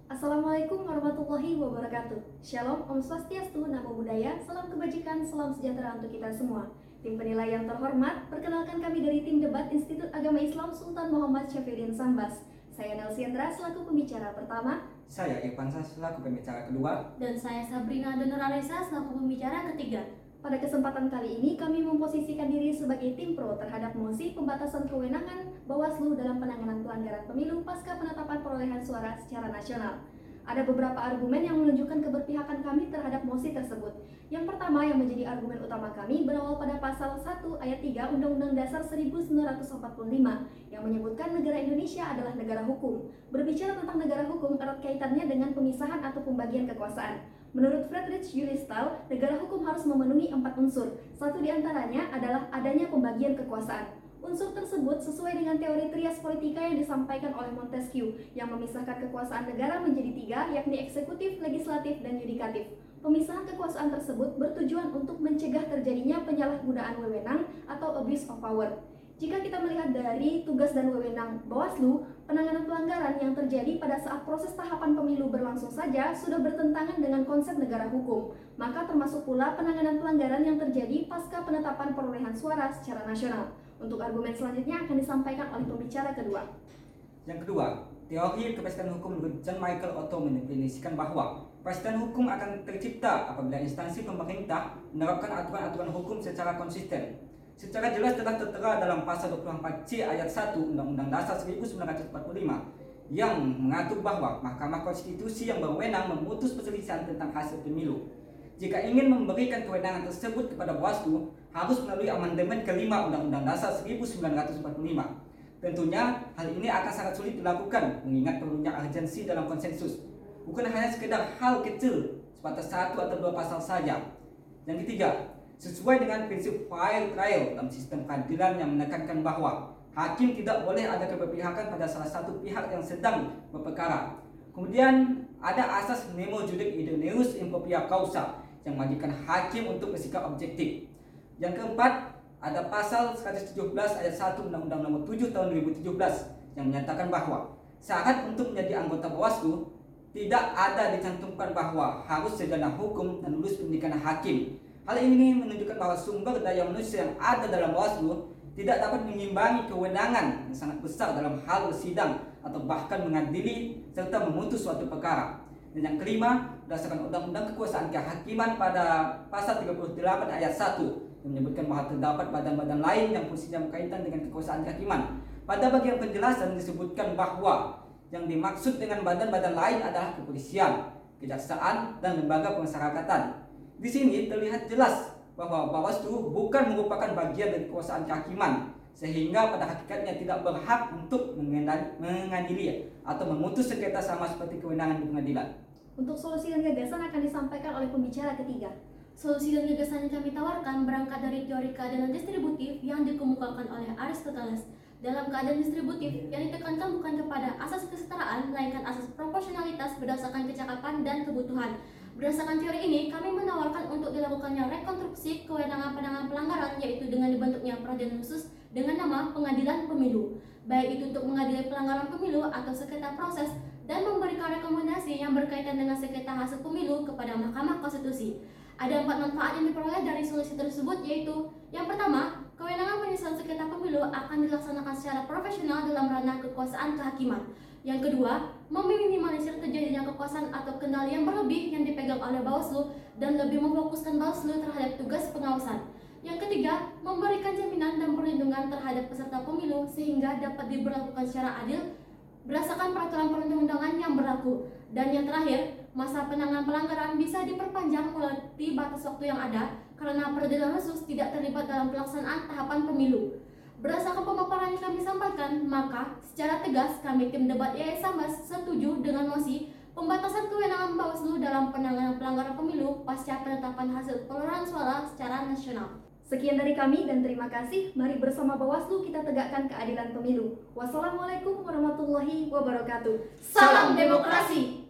Assalamualaikum warahmatullahi wabarakatuh. Shalom, Om Swastiastu, Namo Buddhaya, salam kebajikan, salam sejahtera untuk kita semua. Tim penilai yang terhormat, perkenalkan kami dari tim debat Institut Agama Islam Sultan Muhammad Syafruddin Sambas. Saya Nelsiendra selaku pembicara pertama. Saya Irfansa selaku pembicara kedua. Dan saya Sabrina Donor-Alesa selaku pembicara ketiga. Pada kesempatan kali ini, kami memposisikan diri sebagai tim pro terhadap mosi pembatasan kewenangan Bawaslu dalam penanganan pelanggaran pemilu pasca penetapan perolehan suara secara nasional. Ada beberapa argumen yang menunjukkan keberpihakan kami terhadap mosi tersebut. Yang pertama yang menjadi argumen utama kami berawal pada pasal 1 ayat 3 Undang-Undang Dasar 1945 yang menyebutkan negara Indonesia adalah negara hukum. Berbicara tentang negara hukum erat kaitannya dengan pemisahan atau pembagian kekuasaan. Menurut Friedrich Juristal, negara hukum harus memenuhi 4 unsur. Satu di antaranya adalah adanya pembagian kekuasaan. Unsur tersebut sesuai dengan teori trias politika yang disampaikan oleh Montesquieu yang memisahkan kekuasaan negara menjadi 3, yakni eksekutif, legislatif, dan yudikatif. Pemisahan kekuasaan tersebut bertujuan untuk mencegah terjadinya penyalahgunaan wewenang atau abuse of power. Jika kita melihat dari tugas dan wewenang Bawaslu, penanganan pelanggaran yang terjadi pada saat proses tahapan pemilu berlangsung saja sudah bertentangan dengan konsep negara hukum. Maka termasuk pula penanganan pelanggaran yang terjadi pasca penetapan perolehan suara secara nasional. Untuk argumen selanjutnya akan disampaikan oleh pembicara kedua. Yang kedua, teori kepastian hukum menurut John Michael Otto mendefinisikan bahwa kepastian hukum akan tercipta apabila instansi pemerintah menerapkan aturan-aturan hukum secara konsisten. Secara jelas telah tertera dalam pasal 24C ayat 1 Undang-Undang Dasar 1945 yang mengatur bahwa Mahkamah Konstitusi yang berwenang memutus perselisihan tentang hasil pemilu. Jika ingin memberikan kewenangan tersebut kepada Bawaslu, harus melalui amandemen kelima Undang-Undang Dasar 1945. Tentunya hal ini akan sangat sulit dilakukan mengingat perlunya urgensi dalam konsensus. Bukan hanya sekedar hal kecil sebatas 1 atau 2 pasal saja. Yang ketiga, sesuai dengan prinsip fair trial dalam sistem peradilan yang menekankan bahwa hakim tidak boleh ada keberpihakan pada salah satu pihak yang sedang berperkara. Kemudian ada asas nemo judic idoneus in propria causa yang mewajibkan hakim untuk bersikap objektif. Yang keempat, ada pasal 117 ayat 1 Undang-Undang Nomor 7 Tahun 2017 yang menyatakan bahwa syarat untuk menjadi anggota Bawaslu tidak ada dicantumkan bahwa harus sarjana hukum dan lulus pendidikan hakim. Hal ini menunjukkan bahwa sumber daya manusia yang ada dalam Bawaslu tidak dapat mengimbangi kewenangan yang sangat besar dalam hal bersidang atau bahkan mengadili serta memutus suatu perkara. Dan yang kelima, berdasarkan Undang-Undang Kekuasaan Kehakiman pada pasal 38 ayat 1 yang menyebutkan bahwa terdapat badan-badan lain yang fungsinya berkaitan dengan kekuasaan kehakiman. Pada bagian penjelasan disebutkan bahwa yang dimaksud dengan badan-badan lain adalah kepolisian, kejaksaan, dan lembaga pemasyarakatan. Di sini terlihat jelas bahwa Bawaslu bukan merupakan bagian dari kekuasaan kehakiman, sehingga pada hakikatnya tidak berhak untuk mengadili atau memutus sengketa sama seperti kewenangan di pengadilan. Untuk solusi dan gagasan akan disampaikan oleh pembicara ketiga. Solusi dan gagasan yang kami tawarkan berangkat dari teori keadilan distributif yang dikemukakan oleh Aristoteles. Dalam keadaan distributif, yang ditekankan bukan kepada asas kesetaraan, melainkan asas proporsionalitas berdasarkan kecakapan dan kebutuhan. Berdasarkan teori ini, kami menawarkan untuk dilakukannya rekonstruksi kewenangan penanganan pelanggaran, yaitu dengan dibentuknya peradilan khusus dengan nama Pengadilan Pemilu, baik itu untuk mengadili pelanggaran pemilu atau sengketa proses, dan memberikan rekomendasi yang berkaitan dengan sengketa hasil pemilu kepada Mahkamah Konstitusi. Ada 4 manfaat yang diperoleh dari solusi tersebut, yaitu yang pertama, kewenangan penyelesaian sengketa pemilu akan dilaksanakan secara profesional dalam ranah kekuasaan kehakiman. Yang kedua, meminimalisir terjadinya kekuasaan atau kendali yang berlebih yang dipegang oleh Bawaslu dan lebih memfokuskan Bawaslu terhadap tugas pengawasan. Yang ketiga, memberikan jaminan dan perlindungan terhadap peserta pemilu sehingga dapat diberlakukan secara adil berdasarkan peraturan perundang-undangan yang berlaku. Dan yang terakhir, masa penanganan pelanggaran bisa diperpanjang melalui batas waktu yang ada karena peradilan khusus tidak terlibat dalam pelaksanaan tahapan pemilu. Berdasarkan pemaparan yang kami sampaikan, maka secara tegas kami tim debat YAI Sambas setuju dengan mosi pembatasan kewenangan Bawaslu dalam penanganan pelanggaran pemilu pasca penetapan hasil perolehan suara secara nasional. Sekian dari kami dan terima kasih. Mari bersama Bawaslu kita tegakkan keadilan pemilu. Wassalamualaikum warahmatullahi wabarakatuh. Salam demokrasi.